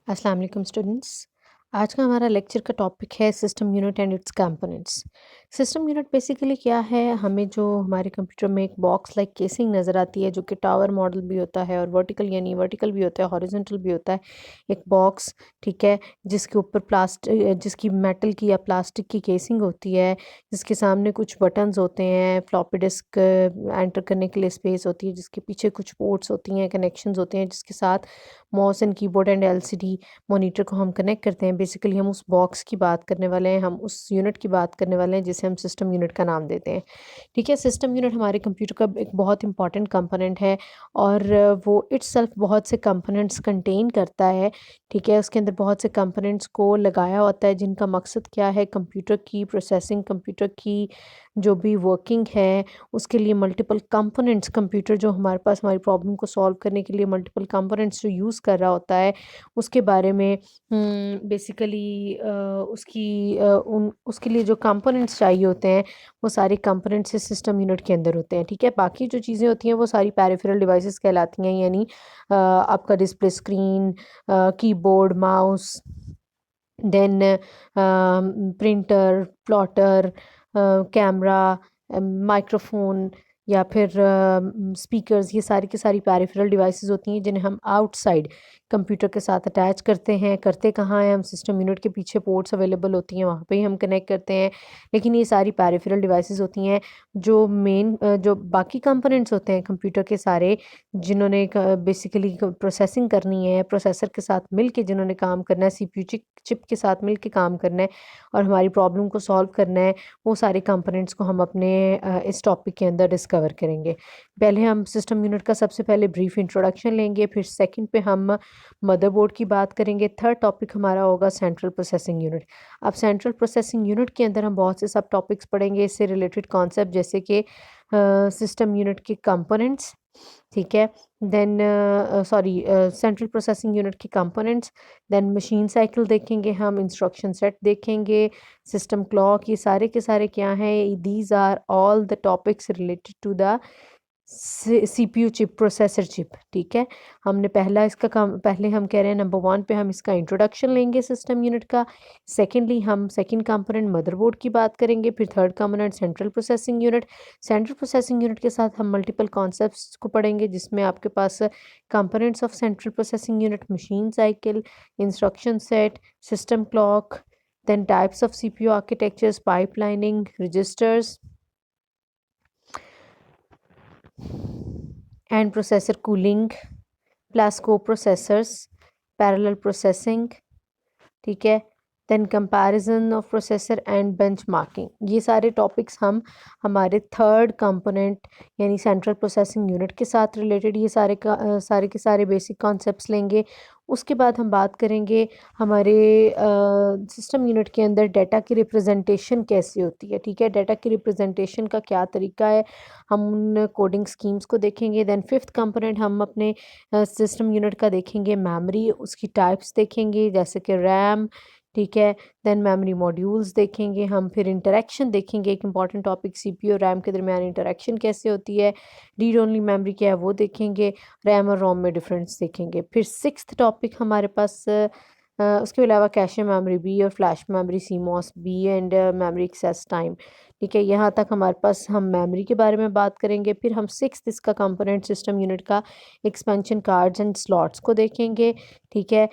अस्सलाम वालेकुम स्टूडेंट्स। आज का हमारा लेक्चर का टॉपिक है system unit and it's components. System unit basically क्या है, हमें जो हमारे कंप्यूटर में एक बॉक्स लाइक केसिंग नज़र आती है जो कि टावर मॉडल भी होता है और वर्टिकल यानी वर्टिकल भी होता है, हॉरिजॉन्टल भी होता है। एक बॉक्स, ठीक है, जिसके ऊपर जिसकी मेटल की या प्लास्टिक की केसिंग होती है, जिसके सामने कुछ बटन्स होते हैं, फ्लॉपी डिस्क एंटर करने के लिए स्पेस होती है, जिसके पीछे कुछ पोर्ट्स होती हैं, कनेक्शंस होते हैं, जिसके साथ mouse and keyboard and LCD monitor को हम कनेक्ट करते हैं। बेसिकली हम उस बॉक्स की बात करने वाले हैं, हम उस यूनिट की बात करने वाले हैं जिसे हम सिस्टम यूनिट का नाम देते हैं। ठीक है, सिस्टम यूनिट हमारे कंप्यूटर का एक बहुत इंपॉर्टेंट कंपोनेंट है और वो इट्सल्फ बहुत से कंपोनेंट्स कंटेन करता है। ठीक है, उसके अंदर बहुत से कंपोनेंट्स को लगाया होता है जिनका मकसद क्या है, कंप्यूटर की प्रोसेसिंग, कंप्यूटर की जो भी वर्किंग है उसके लिए मल्टीपल कंपोनेंट्स, कंप्यूटर जो हमारे पास हमारी प्रॉब्लम को सॉल्व करने के लिए मल्टीपल कंपोनेंट्स जो यूज़ कर रहा होता है उसके बारे में बेसिकली उसके लिए जो कंपोनेंट्स चाहिए होते हैं वो सारे कंपोनेंट्स इस सिस्टम यूनिट के अंदर होते हैं। ठीक है, बाकी जो चीज़ें होती हैं वो सारी पेरिफेरल डिवाइसेस कहलाती हैं, यानी आपका display screen, keyboard, mouse, then printer, plotter, camera, microphone या फिर स्पीकर्स, ये सारी की सारी पेरिफेरल डिवाइसेस होती हैं जिन्हें हम आउटसाइड कंप्यूटर के साथ अटैच करते हैं। करते कहाँ हैं हम, सिस्टम यूनिट के पीछे पोर्ट्स अवेलेबल होती हैं, वहाँ पे ही हम कनेक्ट करते हैं। लेकिन ये सारी पेरिफेरल डिवाइसेस होती हैं जो जो बाकी कंपोनेंट्स होते हैं कंप्यूटर के सारे, जिन्होंने बेसिकली प्रोसेसिंग करनी है, प्रोसेसर के साथ मिल के जिन्होंने काम करना है, सीपीयू चिप के साथ मिल के काम करना है और हमारी प्रॉब्लम को सॉल्व करना है, वो सारे कंपोनेंट्स को हम अपने इस टॉपिक के अंदर डिस्कवर करेंगे। पहले हम सिस्टम यूनिट का सबसे पहले ब्रीफ इंट्रोडक्शन लेंगे, फिर सेकंड पे हम मदरबोर्ड की बात करेंगे, थर्ड टॉपिक हमारा होगा सेंट्रल प्रोसेसिंग यूनिट। अब सेंट्रल प्रोसेसिंग यूनिट के अंदर हम बहुत से सब टॉपिक्स पढ़ेंगे, इससे रिलेटेड कॉन्सेप्ट जैसे कि सिस्टम यूनिट के कंपोनेंट्स, ठीक है, देन सेंट्रल प्रोसेसिंग यूनिट के कंपोनेंट्स, देन मशीन साइकिल देखेंगे, हम इंस्ट्रक्शन सेट देखेंगे, सिस्टम क्लॉक, ये सारे के सारे क्या हैं, these are all the topics related to the CPU chip, processor chip. ठीक है, हमने पहला इसका काम, पहले हम कह रहे हैं नंबर 1 पे हम इसका इंट्रोडक्शन लेंगे सिस्टम यूनिट का। सेकेंडली हम सेकंड कंपोनेंट मदरबोर्ड की बात करेंगे, फिर third component central processing unit. Central processing unit के साथ हम मल्टीपल कॉन्सेप्ट्स को पढ़ेंगे जिसमें आपके पास components of central processing unit, machine cycle, instruction set, system clock, then types of CPU architectures, pipelining, registers, and processor cooling, plus co-processors, parallel processing, ठीक है, then comparison of processor and benchmarking. ये सारे topics हम हमारे third component यानी central processing unit के साथ related ये सारे के सारे बेसिक कॉन्सेप्ट्स लेंगे। उसके बाद हम बात करेंगे हमारे सिस्टम यूनिट के अंदर डाटा की रिप्रेजेंटेशन कैसे होती है। ठीक है, डाटा की रिप्रेजेंटेशन का क्या तरीका है, हम उन कोडिंग स्कीम्स को देखेंगे। देन फिफ्थ कंपोनेंट हम अपने सिस्टम यूनिट का देखेंगे मेमोरी, उसकी टाइप्स देखेंगे जैसे कि रैम, ठीक है, देन मेमोरी मॉड्यूल्स देखेंगे हम, फिर इंटरेक्शन देखेंगे, एक इंपॉर्टेंट टॉपिक सीपीयू और रैम के दरमियान इंटरेक्शन कैसे होती है, रीड ओनली मेमोरी क्या है वो देखेंगे, रैम और रोम में डिफरेंस देखेंगे। फिर सिक्स्थ टॉपिक हमारे पास उसके अलावा कैशे मेमोरी बी और फ्लैश मेमोरी सीमॉस बी एंड मेमोरी एक्सेस टाइम। ठीक है, यहाँ तक हमारे पास हम मेमोरी के बारे में बात करेंगे। फिर हम सिक्स्थ इसका कंपोनेंट सिस्टम यूनिट का एक्सपेंशन कार्ड्स एंड स्लॉट्स को देखेंगे। ठीक है,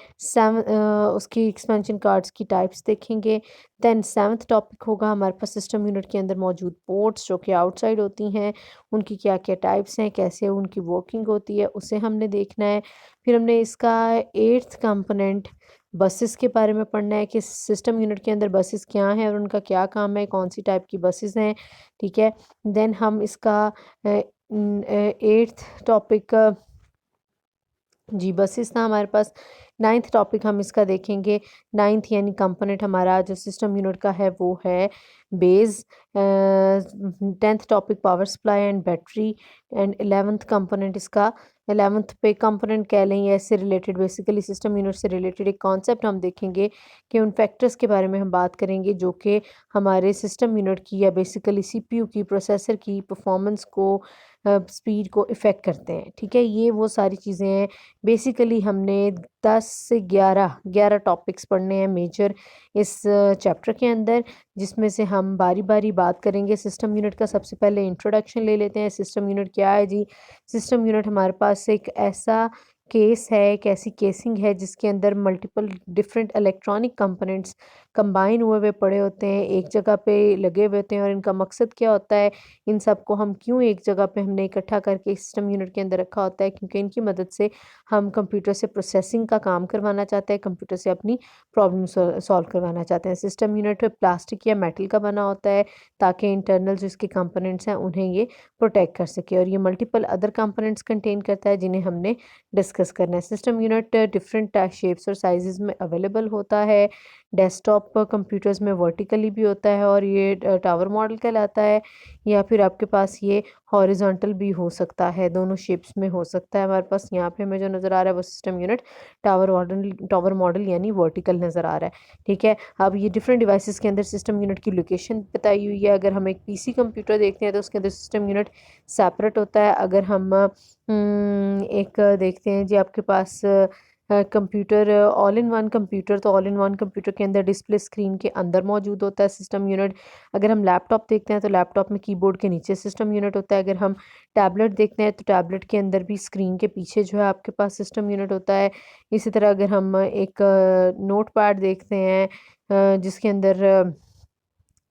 उसकी एक्सपेंशन कार्ड्स की टाइप्स देखेंगे। देन सेवन्थ टॉपिक होगा हमारे पास सिस्टम यूनिट के अंदर मौजूद पोर्ट्स जो कि आउटसाइड होती हैं, उनकी क्या क्या टाइप्स हैं, कैसे उनकी वर्किंग होती है, उसे हमने देखना है। फिर हमने इसका एट्थ कंपोनेंट बसेस के बारे में पढ़ना है कि सिस्टम यूनिट के अंदर बसेस क्या हैं और उनका क्या काम है, कौन सी टाइप की बसेस हैं। ठीक है, देन हम इसका एट्थ टॉपिक जी बसेस था हमारे पास। नाइन्थ टॉपिक हम इसका देखेंगे, नाइन्थ यानी कंपोनेंट हमारा जो सिस्टम यूनिट का है वो है base. Tenth topic power supply and battery and 11th component इसका, 11th पे कंपोनेंट कह लें या इससे रिलेटेड बेसिकली सिस्टम यूनिट से रिलेटेड एक कॉन्सेप्ट हम देखेंगे कि उन फैक्टर्स के बारे में हम बात करेंगे जो कि हमारे सिस्टम यूनिट की या बेसिकली सीपीयू की, प्रोसेसर की परफॉर्मेंस को स्पीड को इफ़ेक्ट करते हैं। ठीक है, ये वो सारी चीज़ें हैं। बेसिकली हमने 10 से 11 टॉपिक्स पढ़ने हैं मेजर इस चैप्टर के अंदर, जिसमें से हम बारी बारी बात करेंगे। सिस्टम यूनिट का सबसे पहले इंट्रोडक्शन ले लेते हैं। सिस्टम यूनिट क्या है जी? सिस्टम यूनिट हमारे पास एक ऐसा केस है, एक ऐसी केसिंग है जिसके अंदर multiple different electronic components combine हुए हुए पड़े होते हैं, एक जगह पे लगे हुए होते हैं। और इनका मकसद क्या होता है, इन सब को हम क्यों एक जगह पे हमने इकट्ठा करके सिस्टम यूनिट के अंदर रखा होता है? क्योंकि इनकी मदद से हम कंप्यूटर से प्रोसेसिंग का काम करवाना चाहते हैं, कंप्यूटर से अपनी प्रॉब्लम सॉल्व करवाना चाहते हैं। सिस्टम यूनिट प्लास्टिक या मेटल का बना होता है ताकि इंटरनल जो इसके कंपोनेंट्स हैं उन्हें ये प्रोटेक्ट कर सके। और ये मल्टीपल अदर कंपोनेंट्स कंटेन करता है जिन्हें हमने डिस्कस करना है। सिस्टम यूनिट डिफरेंट शेप्स और साइजेस में अवेलेबल होता है। डेस्कटॉप कंप्यूटर्स में वर्टिकली भी होता है और ये टावर मॉडल कहलाता है, या फिर आपके पास ये हॉरिजॉन्टल भी हो सकता है, दोनों शेप्स में हो सकता है। हमारे पास यहाँ पे हमें जो नज़र आ रहा है वो सिस्टम यूनिट टावर मॉडल यानी वर्टिकल नज़र आ रहा है। ठीक है, अब ये डिफरेंट डिवाइसेस के अंदर सिस्टम यूनिट की लोकेशन बताई हुई है। अगर हम एक पीसी कंप्यूटर देखते हैं तो उसके अंदर सिस्टम यूनिट सेपरेट होता है। अगर हम एक देखते हैं जी आपके पास computer all in one computer, तो ऑल इन वन कंप्यूटर के अंदर डिस्प्ले स्क्रीन के अंदर मौजूद होता है सिस्टम यूनिट। अगर हम लैपटॉप देखते हैं तो लैपटॉप में कीबोर्ड के नीचे सिस्टम यूनिट होता है। अगर हम टैबलेट देखते हैं तो टैबलेट के अंदर भी स्क्रीन के पीछे जो है आपके पास सिस्टम यूनिट होता है। इसी तरह अगर हम एक नोट पैड देखते हैं जिसके अंदर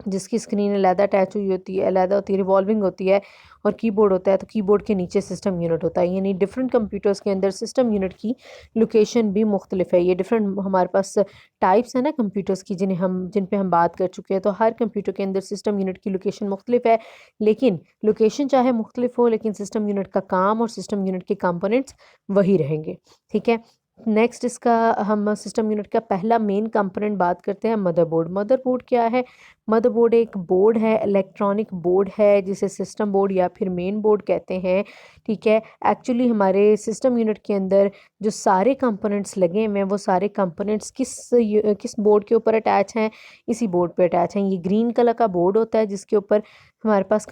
जिसकी स्क्रीन अलहदा अटैच हुई होती है, अलहदा होती है, रिवॉल्विंग होती है, और कीबोर्ड होता है, तो कीबोर्ड के नीचे सिस्टम यूनिट होता है। यानी डिफरेंट कंप्यूटर्स के अंदर सिस्टम यूनिट की लोकेशन भी मुख्तलिफ है। ये डिफरेंट हमारे पास टाइप्स हैं ना कंप्यूटर्स की जिन पे हम बात कर चुके हैं। तो हर कंप्यूटर के अंदर सिस्टम यूनिट की लोकेशन मुख्तलिफ है, लेकिन लोकेशन चाहे मुख्तलिफ हो लेकिन सिस्टम यूनिट का काम और सिस्टम यूनिट के कंपोनेंट्स वही रहेंगे। ठीक है, नेक्स्ट इसका हम सिस्टम यूनिट का पहला मेन कंपोनेंट बात करते हैं मदरबोर्ड। मदरबोर्ड क्या है? मदरबोर्ड एक बोर्ड है, इलेक्ट्रॉनिक बोर्ड है जिसे सिस्टम बोर्ड या फिर मेन बोर्ड कहते हैं। ठीक है, एक्चुअली हमारे सिस्टम यूनिट के अंदर जो सारे कंपोनेंट्स लगे हुए हैं वो सारे कंपोनेंट्स किस बोर्ड के ऊपर अटैच हैं? इसी बोर्ड पे अटैच हैं। ये ग्रीन कलर का बोर्ड होता है जिसके ऊपर हमारे पास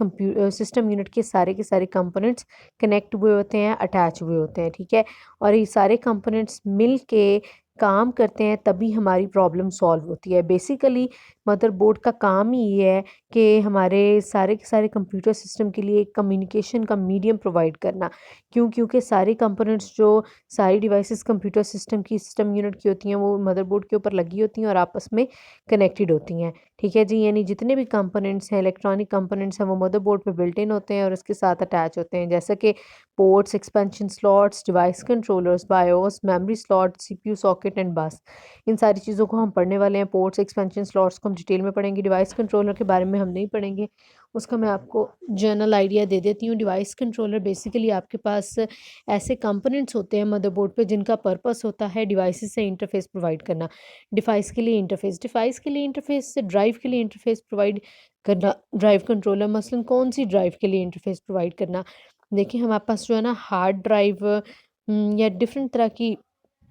सिस्टम यूनिट के सारे कंपोनेंट्स कनेक्ट हुए होते हैं, अटैच हुए होते हैं। ठीक है, और ये सारे कंपोनेंट्स मिल के काम करते हैं तभी हमारी प्रॉब्लम सॉल्व होती है। बेसिकली मदरबोर्ड का काम ही ये है कि हमारे सारे के सारे कंप्यूटर सिस्टम के लिए एक कम्युनिकेशन का मीडियम प्रोवाइड करना। क्योंकि सारे कंपोनेंट्स जो सारी डिवाइसेस कंप्यूटर सिस्टम की सिस्टम यूनिट की होती हैं वो मदरबोर्ड के ऊपर लगी होती हैं और आपस में कनेक्टेड होती हैं। ठीक है जी, यानी जितने भी कंपोनेंट्स हैं, इलेक्ट्रॉनिक कंपोनेंट्स हैं, वो मदरबोर्ड पे बिल्ट इन होते हैं और उसके साथ अटैच होते हैं, जैसे कि ports, expansion slots, device controllers, BIOS, memory slot, CPU socket and बस। इन सारी चीज़ों को हम पढ़ने वाले हैं। पोर्ट्स, एक्सपेंशन स्लॉट्स को हम डिटेल में पढ़ेंगे। डिवाइस कंट्रोलर के बारे में हम नहीं पढ़ेंगे, उसका मैं आपको जनरल आइडिया दे देती हूँ। डिवाइस कंट्रोलर बेसिकली आपके पास ऐसे कंपोनेंट्स होते हैं मदरबोर्ड पे जिनका पर्पस होता है डिवाइसेस से इंटरफेस प्रोवाइड करना। डिवाइस के लिए इंटरफेस से ड्राइव के लिए इंटरफेस प्रोवाइड करना। ड्राइव कंट्रोलर मसलन कौन सी ड्राइव के लिए इंटरफेस प्रोवाइड करना? देखिए हमारे पास जो है ना हार्ड ड्राइव या डिफरेंट तरह की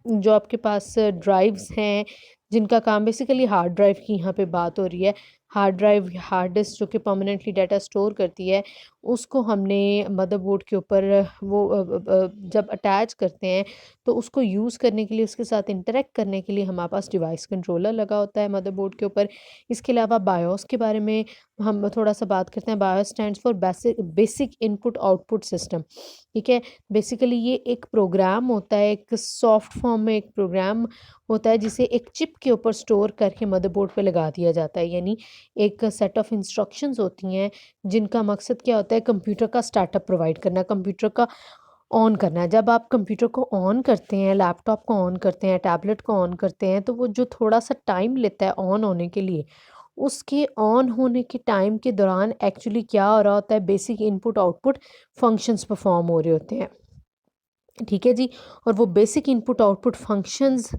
जो आपके पास ड्राइव्स हैं जिनका काम बेसिकली हार्ड ड्राइव की यहाँ पे बात हो रही है। हार्ड ड्राइव, हार्ड डिस्क जो कि परमानेंटली डाटा स्टोर करती है, उसको हमने मदरबोर्ड के ऊपर जब अटैच करते हैं तो उसको यूज़ करने के लिए, उसके साथ इंटरेक्ट करने के लिए हमारे पास डिवाइस कंट्रोलर लगा होता है मदरबोर्ड के ऊपर। इसके अलावा बायोस के बारे में हम थोड़ा सा बात करते हैं। BIOS stands for basic input output system. ठीक है, बेसिकली ये एक प्रोग्राम होता है, एक सॉफ्ट फॉर्म में एक प्रोग्राम होता है जिसे एक चिप के ऊपर स्टोर करके मदरबोर्ड पे लगा दिया जाता है। यानी एक सेट ऑफ इंस्ट्रक्शंस होती हैं जिनका मकसद क्या होता है? कंप्यूटर का स्टार्टअप प्रोवाइड करना, कंप्यूटर का ऑन करना है। जब आप कंप्यूटर को ऑन करते हैं, लैपटॉप को ऑन करते हैं, टैबलेट को ऑन करते हैं, तो वो जो थोड़ा सा टाइम लेता है ऑन होने के लिए, उसके ऑन होने के टाइम के दौरान एक्चुअली क्या हो रहा होता है? Basic input output functions perform हो रहे होते हैं। ठीक है जी। और वो basic input output functions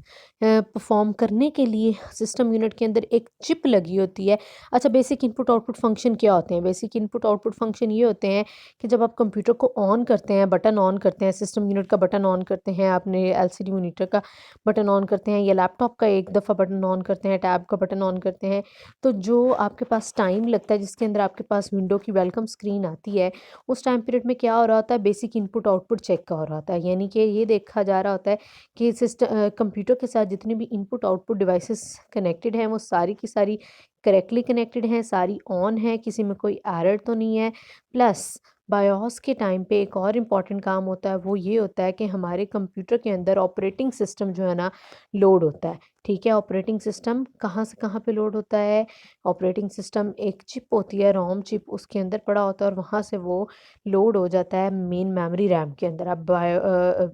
perform करने के लिए सिस्टम यूनिट के अंदर एक चिप लगी होती है। अच्छा, बेसिक इनपुट आउटपुट फंक्शन क्या होते हैं? बेसिक इनपुट आउटपुट फंक्शन ये होते हैं कि जब आप कंप्यूटर को ऑन करते हैं, बटन ऑन करते हैं, सिस्टम यूनिट का बटन ऑन करते हैं, आपने एलसीडी मॉनिटर का बटन ऑन करते हैं या लैपटॉप का एक दफ़ा बटन ऑन करते हैं, टैब का बटन ऑन करते हैं, तो जो आपके पास टाइम लगता है जिसके अंदर आपके पास विंडो की वेलकम स्क्रीन आती है, उस टाइम पीरियड में क्या हो रहा होता है? बेसिक इनपुट आउटपुट चेक का हो रहा होता है। यानी कि ये देखा जा रहा होता है कि कंप्यूटर के साथ जितने भी इनपुट आउटपुट डिवाइसेस कनेक्टेड हैं वो सारी की सारी करेक्टली कनेक्टेड हैं, सारी ऑन है, किसी में कोई एरर तो नहीं है। प्लस बायोस के टाइम पे एक और इम्पॉर्टेंट काम होता है, वो ये होता है कि हमारे कंप्यूटर के अंदर ऑपरेटिंग सिस्टम जो है ना लोड होता है। ठीक है, ऑपरेटिंग सिस्टम कहाँ से कहाँ पे लोड होता है? ऑपरेटिंग सिस्टम एक चिप होती है, रोम चिप, उसके अंदर पड़ा होता है और वहाँ से वो लोड हो जाता है मेन मेमोरी रैम के अंदर। अब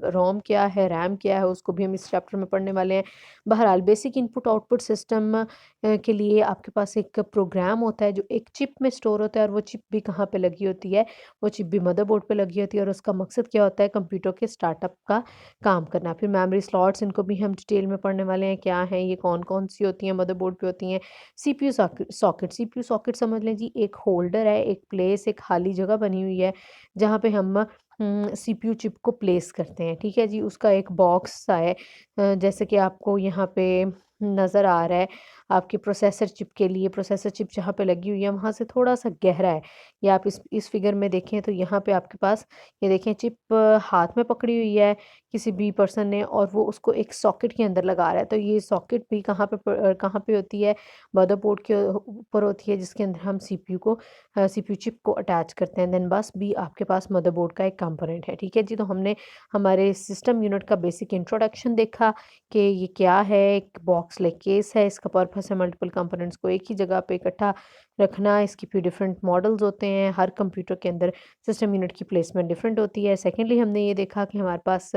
रोम क्या है, रैम क्या है, उसको भी हम इस चैप्टर में पढ़ने वाले हैं। बहरहाल बेसिक इनपुट आउटपुट सिस्टम के लिए आपके पास एक प्रोग्राम होता है जो एक चिप में स्टोर होता है, और वो चिप भी कहाँ पे लगी होती है? वो चिप भी मदरबोर्ड पे लगी होती है, और उसका मकसद क्या होता है? कंप्यूटर के स्टार्टअप का काम करना। फिर मेमोरी स्लॉट्स, इनको भी हम डिटेल में पढ़ने वाले हैं, क्या हैं ये, कौन कौन सी होती हैं, मदरबोर्ड पे होती हैं। सीपीयू सॉकेट, सीपीयू सॉकेट समझ लें जी, एक होल्डर है, एक प्लेस, एक खाली जगह बनी हुई है जहाँ पे हम सीपीयू चिप को प्लेस करते हैं। ठीक है जी, उसका एक बॉक्स सा है, जैसे कि आपको यहाँ पे नज़र आ रहा है। आपके प्रोसेसर चिप के लिए प्रोसेसर चिप जहाँ पे लगी हुई है वहाँ से थोड़ा सा गहरा है। ये आप इस फिगर में देखें तो यहाँ पे आपके पास ये देखें, चिप हाथ में पकड़ी हुई है किसी भी पर्सन ने, और वो उसको एक सॉकेट के अंदर लगा रहा है। तो ये सॉकेट भी कहाँ पे होती है? मदरबोर्ड के ऊपर होती है, जिसके अंदर हम सीपीयू चिप को अटैच करते हैं। देन बस भी आपके पास मदरबोर्ड का एक कंपोनेंट है। ठीक है जी, तो हमने हमारे सिस्टम यूनिट का बेसिक इंट्रोडक्शन देखा कि ये क्या है, एक बॉक्स लाइक केस है, इसका पर्पस है मल्टीपल कंपोनेंट्स को एक ही जगह पे इकट्ठा रखना। इसकी फिर डिफरेंट मॉडल्स होते हैं, हर कंप्यूटर के अंदर सिस्टम यूनिट की प्लेसमेंट डिफरेंट होती है। सेकेंडली हमने ये देखा कि हमारे पास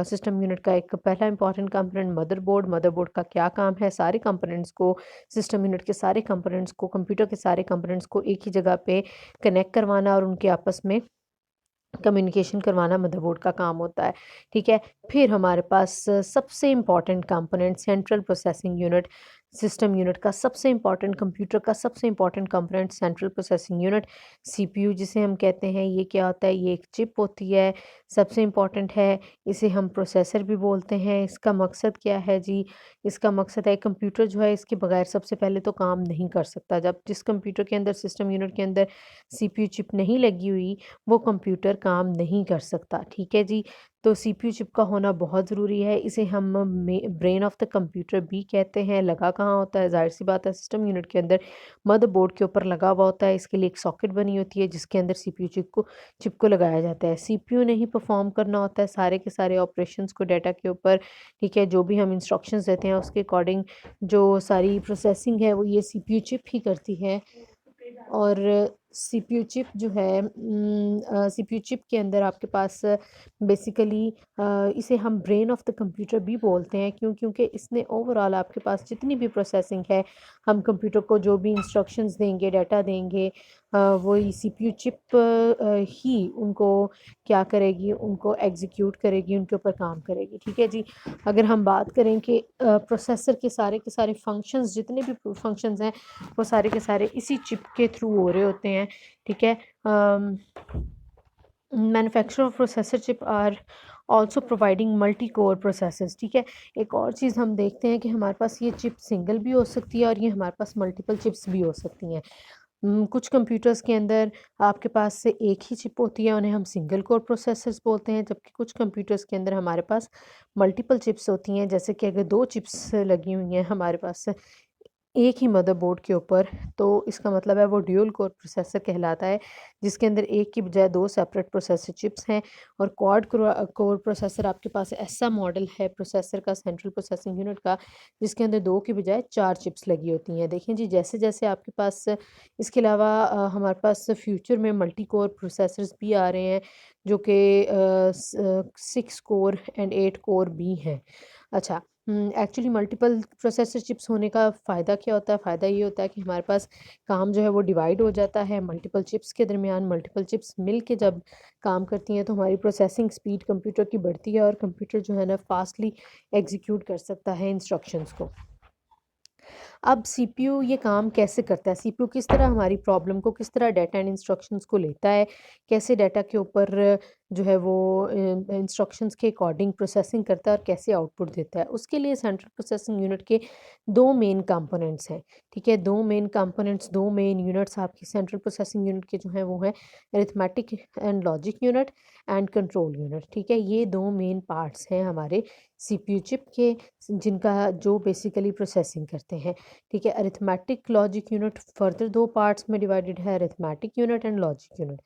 सिस्टम यूनिट का एक पहला इंपॉर्टेंट कंपोनेंट मदरबोर्ड, मदरबोर्ड का क्या काम है? सारे कंपोनेंट्स को, सिस्टम यूनिट के सारे कंपोनेंट्स को, कंप्यूटर के सारे कंपोनेंट्स को एक ही जगह पे कनेक्ट करवाना और उनके आपस में कम्युनिकेशन करवाना मदरबोर्ड का काम होता है। ठीक है, फिर हमारे पास सबसे important component central processing unit, system unit का सबसे इम्पॉर्टेंट, कंप्यूटर का सबसे important component central processing unit, CPU जिसे हम कहते हैं। ये क्या होता है? ये एक चिप होती है, सबसे इम्पॉर्टेंट है। इसे हम प्रोसेसर भी बोलते हैं। इसका मकसद क्या है जी? इसका मकसद है कंप्यूटर जो है इसके बगैर सबसे पहले तो काम नहीं कर सकता। जब जिस कंप्यूटर के अंदर, सिस्टम यूनिट के अंदर सीपीयू चिप नहीं लगी हुई, वो कंप्यूटर काम नहीं कर सकता। ठीक है जी, तो सीपीयू चिप का होना बहुत ज़रूरी है। इसे हम ब्रेन ऑफ द कंप्यूटर भी कहते हैं। लगा कहाँ होता है? जाहिर सी बात है, सिस्टम यूनिट के अंदर मदरबोर्ड के ऊपर लगा हुआ होता है। इसके लिए एक सॉकेट बनी होती है जिसके अंदर सीपीयू चिप को लगाया जाता है। सीपीयू ने ही परफॉर्म करना होता है सारे के सारे ऑपरेशंस को डाटा के ऊपर। ठीक है, जो भी हम इंस्ट्रक्शंस देते हैं उसके अकॉर्डिंग जो सारी प्रोसेसिंग है वो ये सीपीयू चिप ही करती है। और सीपीयू चिप जो है, सीपीयू चिप के अंदर आपके पास बेसिकली इसे हम ब्रेन ऑफ द कंप्यूटर भी बोलते हैं। क्यों? क्योंकि इसने ओवरऑल आपके पास जितनी भी प्रोसेसिंग है, हम कंप्यूटर को जो भी इंस्ट्रक्शंस देंगे, डाटा देंगे, वो सीपीयू चिप ही उनको क्या करेगी? उनको एग्जीक्यूट करेगी, उनके ऊपर काम करेगी। ठीक है जी, अगर हम बात करें कि प्रोसेसर के सारे फंक्शंस, जितने भी फंक्शंस हैं वो सारे के सारे इसी चिप के थ्रू हो रहे होते हैं। ठीक है, manufacturer of processor chip are also providing multi core processors. ठीक है, एक और चीज़ हम देखते हैं कि हमारे पास ये चिप सिंगल भी हो सकती है और ये हमारे पास मल्टीपल चिप्स भी हो सकती हैं। कुछ कंप्यूटर्स के अंदर आपके पास से एक ही चिप होती है, उन्हें हम सिंगल कोर प्रोसेसर्स बोलते हैं, जबकि कुछ कंप्यूटर्स के अंदर हमारे पास मल्टीपल चिप्स होती हैं। जैसे कि अगर 2 चिप्स लगी हुई हैं हमारे पास एक ही मदरबोर्ड के ऊपर, तो इसका मतलब है वो ड्यूल कोर प्रोसेसर कहलाता है, जिसके अंदर एक की बजाय 2 सेपरेट प्रोसेसर चिप्स हैं। और क्वाड कोर प्रोसेसर आपके पास ऐसा मॉडल है प्रोसेसर का, सेंट्रल प्रोसेसिंग यूनिट का, जिसके अंदर 2 की बजाय 4 चिप्स लगी होती हैं। देखें जी, जैसे-जैसे आपके पास इसके अलावा हमारे पास फ्यूचर में मल्टी कोर प्रोसेसर्स भी आ रहे हैं, जो कि 6 कोर एंड 8 कोर भी हैं। अच्छा, एक्चुअली मल्टीपल प्रोसेसर चिप्स होने का फ़ायदा क्या होता है? फ़ायदा ये होता है कि हमारे पास काम जो है वो डिवाइड हो जाता है मल्टीपल चिप्स के दरमियान। मल्टीपल चिप्स मिल के जब काम करती हैं तो हमारी प्रोसेसिंग स्पीड कंप्यूटर की बढ़ती है और कंप्यूटर जो है ना फास्टली एग्जीक्यूट कर सकता है इंस्ट्रक्शंस को। अब सीपीयू ये काम कैसे करता है? सीपीयू किस तरह हमारी प्रॉब्लम को, किस तरह डाटा एंड इंस्ट्रक्शंस को लेता है, कैसे डाटा के ऊपर जो है वो इंस्ट्रक्शंस के अकॉर्डिंग प्रोसेसिंग करता है और कैसे आउटपुट देता है। उसके लिए सेंट्रल प्रोसेसिंग यूनिट के दो मेन कंपोनेंट्स हैं, ठीक है? दो मेन कंपोनेंट्स, दो मेन यूनिट्स आपकी सेंट्रल प्रोसेसिंग यूनिट के जो हैं वो हैं arithmetic and logic unit and control unit, ठीक है? ये दो मेन पार्ट्स हैं हमारे सीपीयू चिप के, जिनका जो बेसिकली प्रोसेसिंग करते हैं, ठीक है? अरिथमेटिक लॉजिक यूनिट फर्दर दो पार्ट्स में डिवाइडेड है, arithmetic unit and logic unit.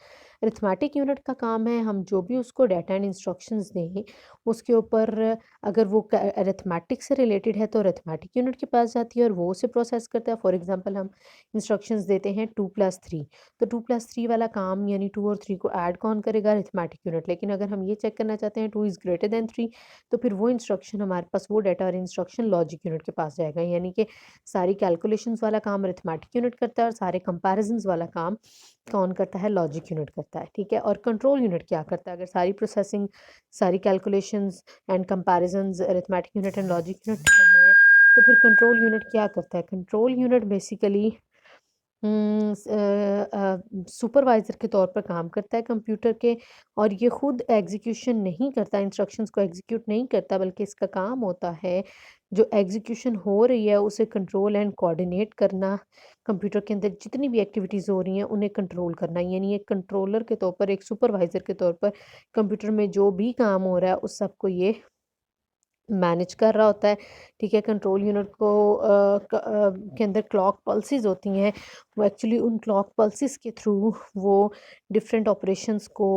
Arithmetic unit का काम है हम जो भी उसको डाटा एंड इंस्ट्रक्शंस दें उसके ऊपर, अगर वो अरिथमेटिक से रिलेटेड है तो अरिथमेटिक यूनिट के पास जाती है और वो उसे प्रोसेस करता है। फॉर एग्जांपल हम इंस्ट्रक्शंस देते हैं 2+3, तो 2+3 वाला काम यानी 2 और 3 को ऐड कौन करेगा? Arithmetic unit. लेकिन अगर हम ये चेक करना चाहते हैं 2 इज़ ग्रेटर देन 3, तो फिर वो इंस्ट्रक्शन हमारे पास, वो डाटा और इंस्ट्रक्शन लॉजिक यूनिट के पास जाएगा। यानी कि सारी कैलकुलेशंस वाला काम अरिथमेटिक यूनिट करता है और सारे कंपैरिजंस वाला काम कौन करता है? लॉजिक यूनिट करता है, ठीक है? और कंट्रोल यूनिट क्या करता है? अगर सारी प्रोसेसिंग, सारी calculations and comparisons arithmetic unit and logic unit करने हैं तो फिर कंट्रोल यूनिट क्या करता है? कंट्रोल यूनिट बेसिकली सुपरवाइज़र के तौर पर काम करता है कंप्यूटर के, और ये खुद एग्जीक्यूशन नहीं करता, इंस्ट्रक्शंस को एग्जीक्यूट नहीं करता, बल्कि इसका काम होता है जो एग्जीक्यूशन हो रही है उसे कंट्रोल एंड कोऑर्डिनेट करना। कंप्यूटर के अंदर जितनी भी एक्टिविटीज़ हो रही हैं उन्हें कंट्रोल करना, यानी एक कंट्रोलर के तौर पर, एक सुपरवाइज़र के तौर पर कंप्यूटर में जो भी काम हो रहा है उस सब को ये मैनेज कर रहा होता है, ठीक है? कंट्रोल यूनिट को के अंदर क्लॉक पल्सेस होती हैं, वो एक्चुअली उन क्लॉक पल्सेस के थ्रू वो डिफरेंट ऑपरेशंस को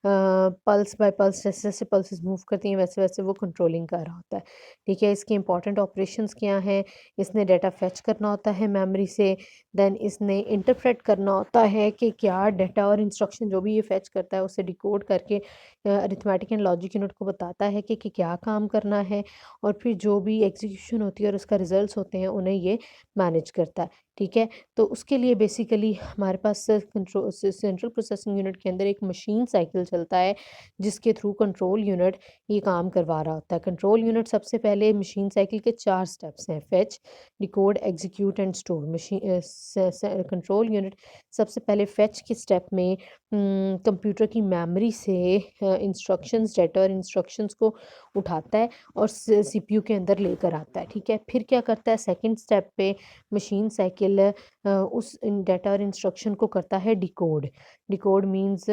पल्स बाय पल्स, जैसे जैसे पल्सेस मूव करती हैं वैसे वैसे वो कंट्रोलिंग कर रहा होता है, ठीक है? इसके इंपॉर्टेंट ऑपरेशंस क्या हैं? इसने डाटा फेच करना होता है मेमोरी से, देन इसने इंटरप्रेट करना होता है कि क्या डाटा और इंस्ट्रक्शन जो भी ये फेच करता है उसे डिकोड करके अरिथमेटिक एंड लॉजिक यूनिट को बताता है कि क्या काम करना है, और फिर जो भी एग्जीक्यूशन होती है और उसका रिजल्ट्स होते हैं उन्हें ये मैनेज करता है, ठीक है? तो उसके लिए बेसिकली हमारे पास कंट्रोल सेंट्रल प्रोसेसिंग यूनिट के अंदर एक मशीन साइकिल चलता है जिसके थ्रू कंट्रोल यूनिट ये काम करवा रहा होता है। कंट्रोल यूनिट सबसे पहले मशीन साइकिल के 4 स्टेप्स हैं: fetch, decode, execute and store. Machine control unit सबसे पहले फेच के स्टेप में कंप्यूटर की मेमोरी से इंस्ट्रक्शंस, डाटा और इंस्ट्रक्शंस को उठाता है और सीपीयू के अंदर लेकर आता है, ठीक है? फिर क्या करता है? सेकंड स्टेप पे मशीन साइकिल उस डाटा और इंस्ट्रक्शन को करता है डिकोड। डिकोड मीन्स